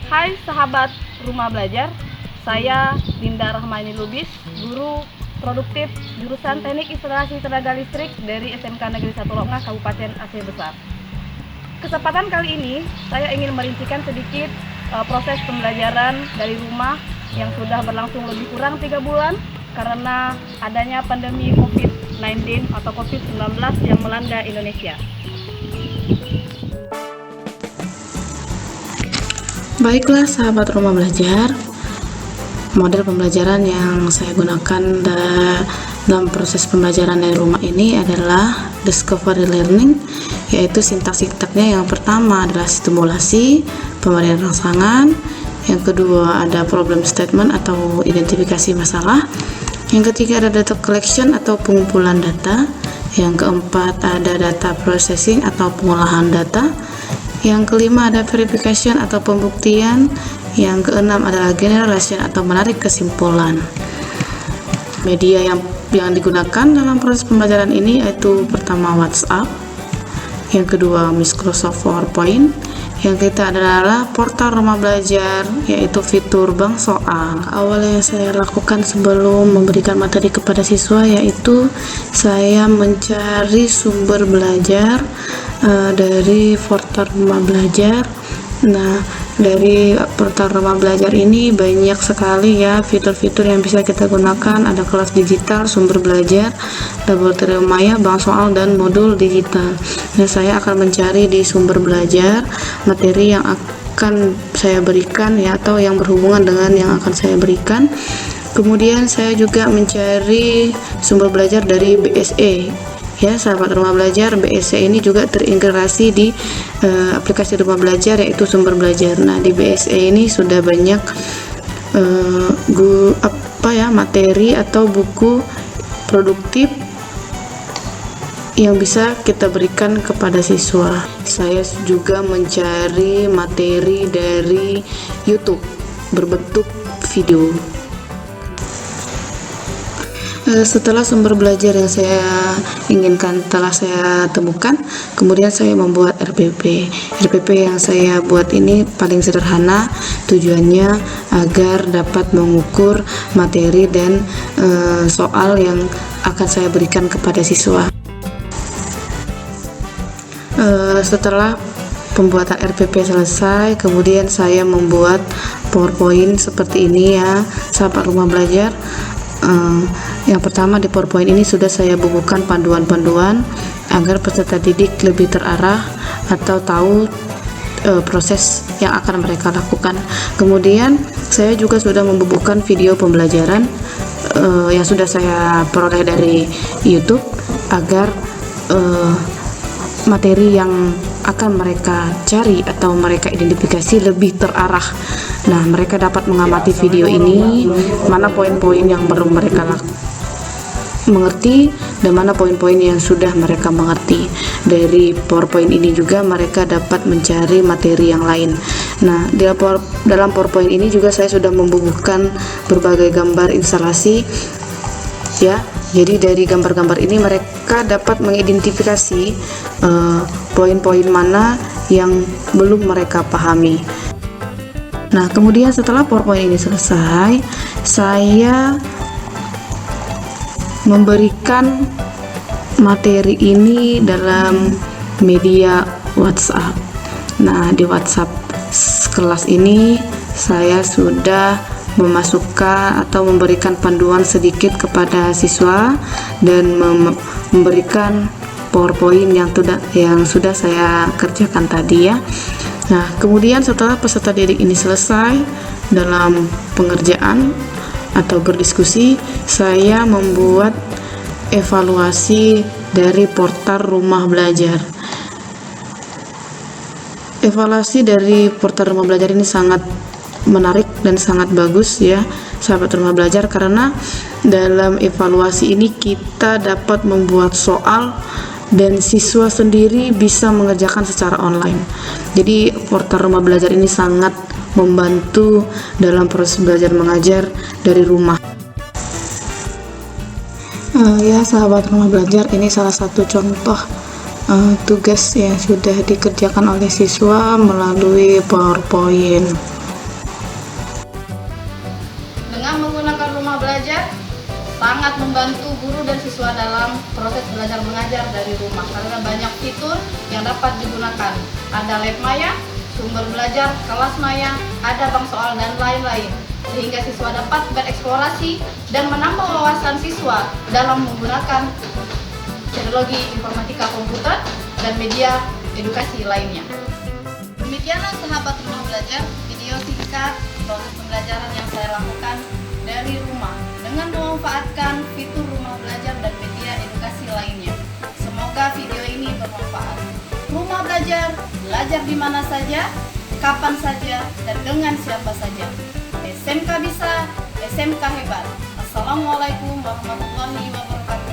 Hai sahabat Rumah Belajar, saya Linda Rahmani Lubis, guru produktif jurusan Teknik Instalasi Tenaga Listrik dari SMK Negeri 1 Longah, Kabupaten Aceh Besar. Kesempatan kali ini saya ingin merincikan sedikit proses pembelajaran dari rumah yang sudah berlangsung lebih kurang 3 bulan karena adanya pandemi COVID-19 atau COVID-19 yang melanda Indonesia. Baiklah sahabat Rumah Belajar, model pembelajaran yang saya gunakan dalam proses pembelajaran dari rumah ini adalah discovery learning, yaitu sintak-sintaknya yang pertama adalah stimulasi, pemberian rangsangan, yang kedua ada problem statement atau identifikasi masalah, yang ketiga ada data collection atau pengumpulan data, yang keempat ada data processing atau pengolahan data, yang kelima ada verification atau pembuktian, yang keenam adalah generalization atau menarik kesimpulan. Media yang digunakan dalam proses pembelajaran ini yaitu pertama WhatsApp, yang kedua Microsoft PowerPoint, yang ketiga adalah portal Rumah Belajar yaitu fitur bank soal. Awal yang saya lakukan sebelum memberikan materi kepada siswa yaitu saya mencari sumber belajar dari portal Rumah Belajar. Nah, dari portal Rumah Belajar ini banyak sekali ya fitur-fitur yang bisa kita gunakan. Ada kelas digital, sumber belajar, laboratorium maya, bank soal, dan modul digital. Nah, saya akan mencari di sumber belajar materi yang akan saya berikan ya, atau yang berhubungan dengan yang akan saya berikan. Kemudian saya juga mencari sumber belajar dari BSE. Ya, sahabat Rumah Belajar, BSE ini juga terintegrasi di aplikasi Rumah Belajar yaitu sumber belajar. Nah, di BSE ini sudah banyak materi atau buku produktif yang bisa kita berikan kepada siswa. Saya juga mencari materi dari YouTube berbentuk video. Setelah sumber belajar yang saya inginkan telah saya temukan, kemudian saya membuat RPP. RPP yang saya buat ini paling sederhana, tujuannya agar dapat mengukur materi dan soal yang akan saya berikan kepada siswa. Setelah pembuatan RPP selesai, kemudian saya membuat PowerPoint seperti ini ya, sahabat Rumah Belajar. Yang pertama, di PowerPoint ini sudah saya bukukan panduan-panduan agar peserta didik lebih terarah atau tahu proses yang akan mereka lakukan. Kemudian saya juga sudah membubuhkan video pembelajaran yang sudah saya peroleh dari YouTube agar materi yang akan mereka cari atau mereka identifikasi lebih terarah. Nah, mereka dapat mengamati video ini, mana poin-poin yang belum mereka mengerti dan mana poin-poin yang sudah mereka mengerti. Dari PowerPoint ini juga mereka dapat mencari materi yang lain. Nah, dalam PowerPoint ini juga saya sudah membubuhkan berbagai gambar instalasi ya. Jadi dari gambar-gambar ini mereka dapat mengidentifikasi poin-poin mana yang belum mereka pahami. Nah, kemudian setelah PowerPoint ini selesai, saya memberikan materi ini dalam media WhatsApp. Nah, di WhatsApp kelas ini saya sudah memasukkan atau memberikan panduan sedikit kepada siswa dan memberikan PowerPoint yang sudah saya kerjakan tadi ya. Nah, kemudian setelah peserta didik ini selesai dalam pengerjaan atau berdiskusi, saya membuat evaluasi dari portal Rumah Belajar. Evaluasi dari portal Rumah Belajar ini sangat menarik dan sangat bagus ya, sahabat Rumah Belajar, karena dalam evaluasi ini kita dapat membuat soal dan siswa sendiri bisa mengerjakan secara online. Jadi portal Rumah Belajar ini sangat membantu dalam proses belajar mengajar dari rumah. Ya, sahabat Rumah Belajar, ini salah satu contoh tugas yang sudah dikerjakan oleh siswa melalui PowerPoint. Rumah Belajar sangat membantu guru dan siswa dalam proses belajar mengajar dari rumah karena banyak fitur yang dapat digunakan. Ada lab maya, sumber belajar, kelas maya, ada bank soal dan lain-lain. Sehingga siswa dapat bereksplorasi dan menambah wawasan siswa dalam menggunakan teknologi informatika komputer dan media edukasi lainnya. Demikianlah sahabat Rumah Belajar, video singkat proses pembelajaran yang saya lakukan dari rumah dengan memanfaatkan fitur Rumah Belajar dan media edukasi lainnya. Semoga video ini bermanfaat. Rumah Belajar, belajar di mana saja, kapan saja, dan dengan siapa saja. SMK bisa, SMK hebat. Assalamualaikum warahmatullahi wabarakatuh.